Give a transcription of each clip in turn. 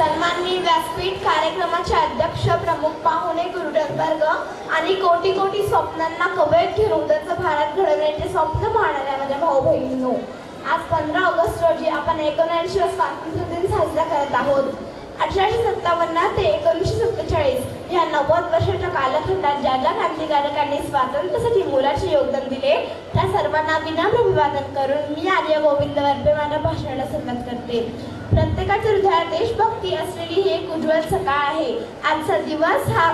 सन्माननीय व्यासपीठ कार्यक्रमाचे अध्यक्ष, प्रमुख पाहुणे, गुरुवर्ग आणि कोटी कोटी स्वप्नांना कवयित घेऊन उद्याचं भारत घडवण्याचे स्वप्न पाहणाऱ्या माझ्या भाऊ बहिणींनो, आज 15 ऑगस्ट रोजी आपण 79वा स्वातंत्र्य दिन साजरा करत आहोत. 1857 ते 1947 या 90 वर्षाच्या कालखंडात ज्या ज्या क्रांतिकारकांनी स्वातंत्र्यासाठी मोलाचे योगदान दिले त्या सर्वांना विनम्र अभिवादन करून मी आर्य गोविंद वर्बे माझ्या भाषणाला सुरुवात करते. प्रत्येकाच्या हृदयात देशभक्ती असलेली ही एक उज्ज्वल सकाळ आहे. आजचा दिवस हा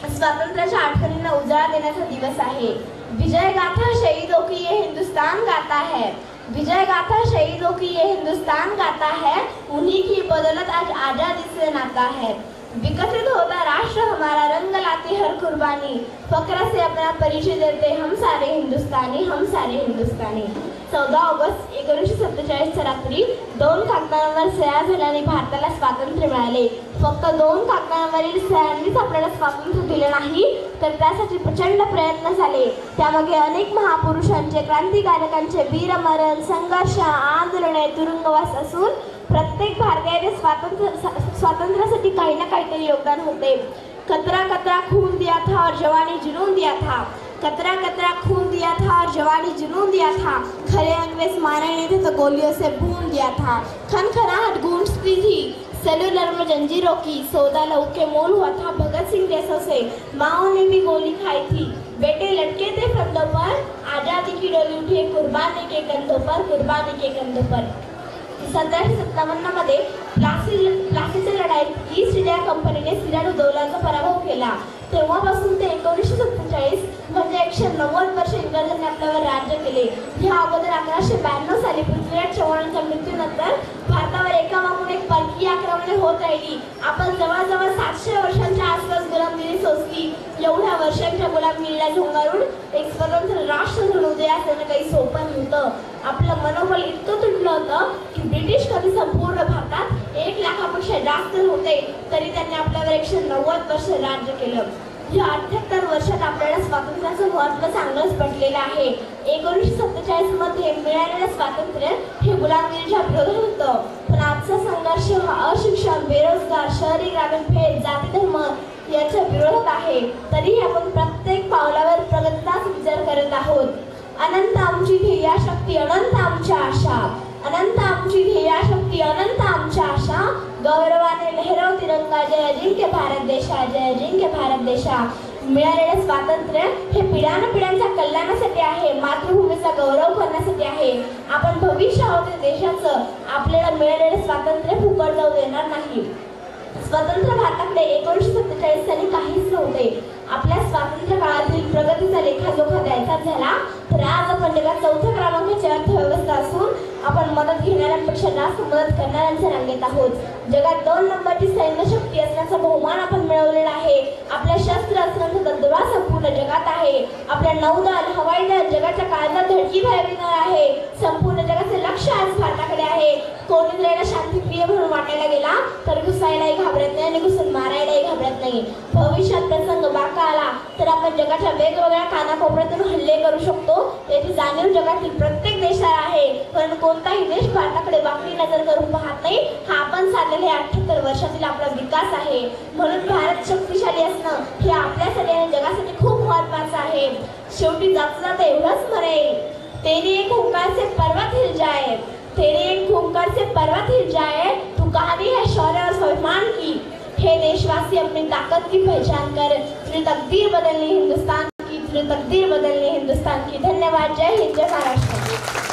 स्वातंत्र्याच्या आठवणींना उजाळा देण्याचा दिवस आहे. विजय गाथा शहीदों की ये हिंदुस्तान गाता है, विजय गाथा शहीदों की ये हिंदुस्तान गाता है, उन्हीं की बदौलत आज आजादी से नाता है. विकसित होता राष्ट्र हमारा, रंग लाती हर कुर्बानी, फक्र से अपना परिचय देते हम सारे हिंदुस्तानी, हम सारे हिंदुस्तानी. 14 ऑगस्ट 1947 रात्री 2 कागदांवर सह्या झाल्याने भारताला स्वातंत्र्य मिळाले. फक्त 2 कागदांवरील सह्यांनीच आपल्याला स्वातंत्र्य दिले नाही, तर त्यासाठी प्रचंड प्रयत्न झाले. त्यामागे अनेक महापुरुषांचे, क्रांतिकारकांचे वीरमरण, संघर्ष, आंदोलने, तुरुंगवास असून प्रत्येक भारतीयाने स्वातंत्र्यासाठी काही ना काहीतरी योगदान होते. कतरा कतरा खून दिया था और जवानी जुनून दिया था, कतरा कतरा खून दिया था और जवानी जुनून दिया था, खरे अंग्रेज मारे नहीं थे तो गोलियों से भून दिया था. खनखनाहट गूंजती थी सेलुलर में जंजीरों की, सौदा लहू के मोल हुआ था भगत सिंह जैसों से, माओ ने भी गोली खाई थी, बेटे लटके थे फंदों पर, आजादी की डोली उठी कुर्बानी के कंधों पर, कुर्बानी के कंधों पर. 1757 मध्ये प्लासीच्या लढाईत ईस्ट इंडिया कंपनीने सिराडू दौलाचा पराभव केला. तेव्हापासून ते 1947 म्हणजे 190 वर्ष इंग्रजांनी आपल्यावर राज्य केले. ह्या अगोदर 1192 साली पृथ्वीराज चव्हाणांच्या मृत्यूनंतर भारतावर एकामागून एक परकीय आक्रमणे होत राहिली. आपण जवळजवळ 700 वर्षांच्या आसपास गुलामगिरी सोसली. एवढ्या वर्षांच्या गुलामगिरीला झुगारून एक स्वतंत्र राष्ट्र म्हणून उदयास येणं काही सोपं नव्हतं. आपलं मनोबल इतकं तुटलं होतं की ब्रिटिश कधी संपूर्ण भारतात 1 लाखापेक्षा जास्त होते, तरी त्यांनी आपल्यावर 190 वर्ष राज्य केलं. या 78 वर्षात आपल्याला स्वातंत्र्याचं महत्त्व चांगलंच पटलेलं आहे. 1947 मध्ये मिळालेलं स्वातंत्र्य हे गुलामगिरीच्या विरोधात होतं, पण आजचा संघर्ष हा अशिक्षण, बेरोजगार, शहरी ग्रामीण भेद, जाती धर्म याच्या विरोधात आहे. तरीही आपण प्रत्येक पावलावर प्रगतीचाच विचार करत आहोत. अनंत आमची ध्येयशक्ती, अनंत आमच्या आशा, अनंत आमची ध्येयशक्ती, अनंत आमच्या आशा, गौरवाने लहरव तिरंगा, जय अजिंक्य भारत देशा, जय अजिंक्य भारत देशा. मिळालेले स्वातंत्र्य हे पिढ्यानपिढ्यांच्या कल्याणासाठी आहे, मातृभूमीचा गौरव करण्यासाठी आहे. आपण भविष्य आहोत देशाचं. आपल्याला मिळालेले स्वातंत्र्य फुकट जाऊ देणार नाही. स्वतंत्र भारताकडे 1947 साली काहीच नव्हते. आपल्या स्वातंत्र्य काळातील प्रगतीचा लेखाजोखा द्यायचा झाला तर आज आपण जगात 4थ्या क्रमांकाची अर्थव्यवस्था असून आपण मदत घेणाऱ्यांपेक्षा जास्त मदत करणाऱ्यांच्या रांगेत आहोत. जगात 2 नंबरची सैन्य शक्ती असण्याचा बहुमान आपण मिळवलेला आहे. आपल्या शस्त्र असण्याचा दबदबा संपूर्ण जगात आहे. आपल्या नौदल, हवाई दल जगाच्या काळजात धडकी भरविणार आहे. संपूर्ण जगाचे लक्ष आज भारताकडे आहे. कोणी जर शांतिप्रिय म्हणून वाटायला गेला तर घुसायलाही घाबरत नाही आणि घुसून मारायलाही घाबरत नाही. भविष्यात प्रसंग बाका आला तर आपण जगाच्या वेगवेगळ्या कानाकोपऱ्यातून हल्ले करू शकतो. याची जाणीव जगातील प्रत्येक देशाला आहे, पण कोणताही देश भारताकडे वाकडी नजर करून पाहत नाही. हा आपण साधलेले 78 वर्षातील आपला विकास आहे. म्हणून भारत शक्तिशाली असणं हे आपल्यासाठी आणि जगासाठी खूप महत्त्वाचं आहे. शेवटी जाता जाता एवढंच म्हणेल, तेरी एक हुंकार से पर्वत हिल जाए, तेरी एक हुंकार से पर्वत हिल जाए, तू कहानी है शौर्य और स्वाभिमान की. हे देशवासी अपनी ताकत की पहचान कर, तुझे तकदीर बदलनी हिंदुस्तान की, तुझे तकदीर बदलनी हिंदुस्तान की. धन्यवाद. जय हिंद, जय महाराष्ट्र.